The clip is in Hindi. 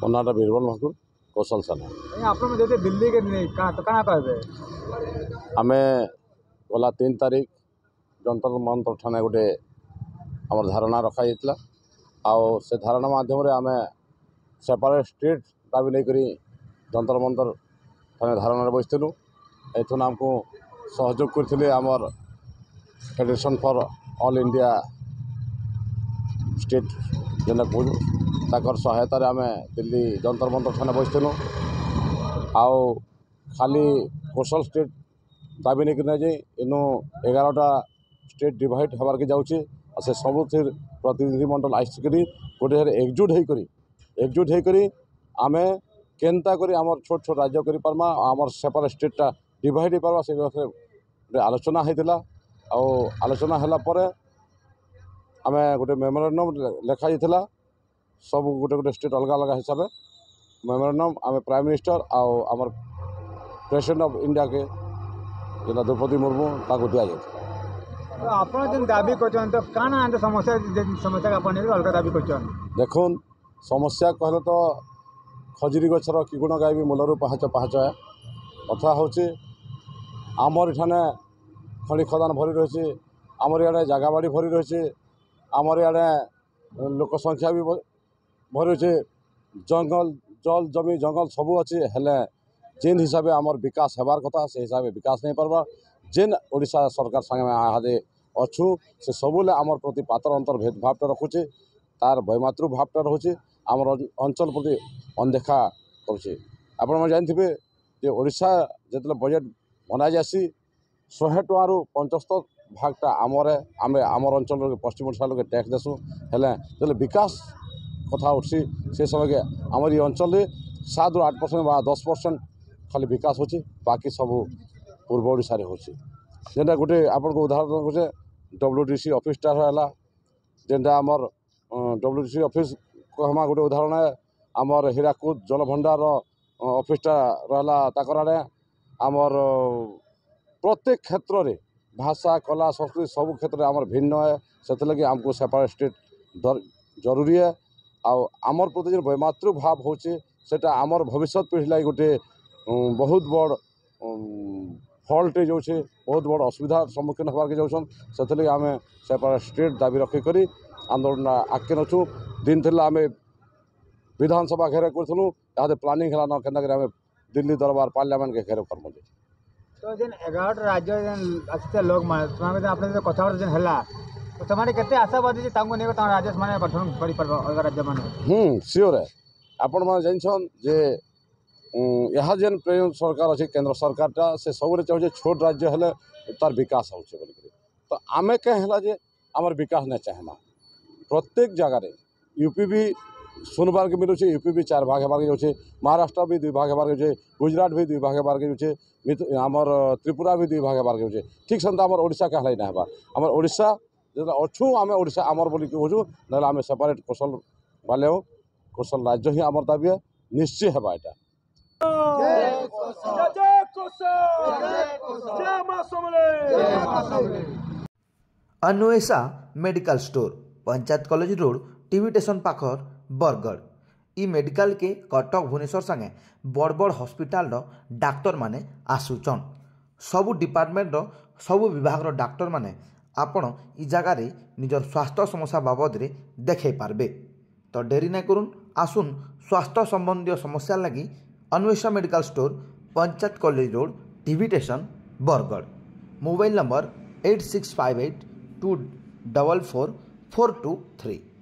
ମୋ ନାଁଟା ବୀରବଲ ମହାକୁର କୌଶଲ ସେନା। दिल्ली के तो कहाँ कहबे आमे गला 3 तारीख जंतर मंतर ठाणे गोटे आमर धारणा रखा जाइतला आउ से धारणा माध्यम रे आमे सेपरेट स्टेट दाबी नहीं करी जंतर मंतर ठाणे धारणा बसथिलु। एथुन हमको सहयोग करथिले आमर federation for all India state जेना कहू ताकर सहायता रे आमे दिल्ली जंतर मंतर ठाणे बसथिलु। आउ खाली कोसल स्टेट दाबी नहीं करना जाए इनु 11टा स्टेट डिवाइड हबार के जाऊँचे से सब प्रतिनिधि मंडल आसिक गोटे एकजुट होकर आमे केनता करी आमर छोट छोट राज्य करी पारमा आमर सेपरेट स्टेटा डिवाइड हो पार्बा से गोटे आलोचना होता। आलोचना होला परे आमे गोटे मेमोरेंडम लेखा जाइथिला सब गोटे गोटे स्टेट अलग अलग हिसाब से मेमोरेंडम आमे प्राइम मिनिस्टर आमर प्रेसिडेंट ऑफ इंडिया के जेना द्रौपदी मुर्मू ताको दिया जाए। तो आप दाबी कर तो काना समस्या समस्या अपन अलग दाबी कर देखुन समस्या कहले तो खजुरी गछर किगुण गायबी मूलरू पहाच पहाच है कथा हूँ आमर इठाने खनि खदान भरी रही आमर इे जगह बाड़ी भरी रही आमर इे लोक संख्या भी भरी रही जंगल जल जमी जंगल सबू अच्छी हेले जेन हिसाब से आमर विकास होबार कथा से हिसाब से विकास नहीं पार्बा जेन ओडिशा सरकार संगे इहादे अच्छु से सबुले आमर प्रति पातर अंतर भेदभावटा रखुचे तार वैमातृ भावटा रोचे आमर अंचल प्रति अनदेखा करुचे। आपण मैंने जानते जे ओडिशा जिते बजेट बना जासी 100 टुआरु 75 भागटा आमर अंचल पश्चिम ओडिशा लोग टैक्स देसु हेले विकास कथा उठी से समय के आमर ये अंचल 7 ରୁ 8% बा 10% खाली विकास होची बाकी सब पूर्व ओडिशा रे होची। जेनटा गोटे आपन को उदाहरण होचे WDC ऑफिसटा है जेनटा आमर WDC ऑफिस कहमा गोटे उदाहरण है आमर हीराकुद जलभंडार ऑफिसटा रहा ताकर आड़े आमर प्रत्येक क्षेत्र में भाषा कला संस्कृति सब क्षेत्र में आमर भिन्न है से लगे आमको सेपरेट स्टेट जरूरी है। आमर प्रति जो वैमातृ भाव होचे सेटा आमर भविष्य पीढ़ी लगी गोटे बहुत बड़ फल्ट जो बहुत बड़ असुविधा सम्मुखीन होबार के जाऊन से लगे आम सेपरेट स्टेट दाबी रखिक आंदोलन आगे नचु दिन थिला आम विधानसभा घेरे करूँ यहाँ प्लानिंग है ना के दिल्ली दरबार पार्लियामेंट के घेरे कर्म तो जेन 11 राज्य अच्छे लोग अपने कथबार्ता जेन है तो केते आशावादी नहीं राज्य माने गठन कर राज्य माने सियोर है आपण मैंने जानछन जे यहाँ जेन प्रेम सरकार अच्छे केंद्र सरकारटा से सब चाहे छोट राज्य हेले तार विकास होचे बोल तो आमे कहे जे आमर विकास नहीं चाहेना प्रत्येक जगार यूपी भी सुनबार के मिलूँ यूपी भी 4 भाग होबार के जाऊे महाराष्ट्र भी 2 भाग होबार के जाए गुजरात भी 2 भाग होबार के जाऊे आमर त्रिपुरा भी 2 भाग होबार के जाऊे ठीक सेमता आमर ओडिशा कहलाई ना होबार आमर ओडिशा जो अच्छू आम ओडिशा आमर बोली कहूँ ना आम सेपरेट कौशल बाले हो कौशल राज्य ही आमर दाबी है निश्चय है यहाँ Anwesha medical store panchayat college road TV station पाखर बरगढ़ ई मेडिकल के कटक भुवनेश्वर संगे बड़ बड़ हॉस्पिटल डाक्तर माने आसुचन सबू डिपार्टमेंट सबू विभाग डाक्तर माने आपण ई जगार निजर स्वास्थ्य समस्या बाबद रे देखे पारबे तो डेरी नहीं करुन आसुन स्वास्थ्य संबंधी समस्या लगी Anvesha medical store panchayat college road TV station Bargarh mobile number 8658244423।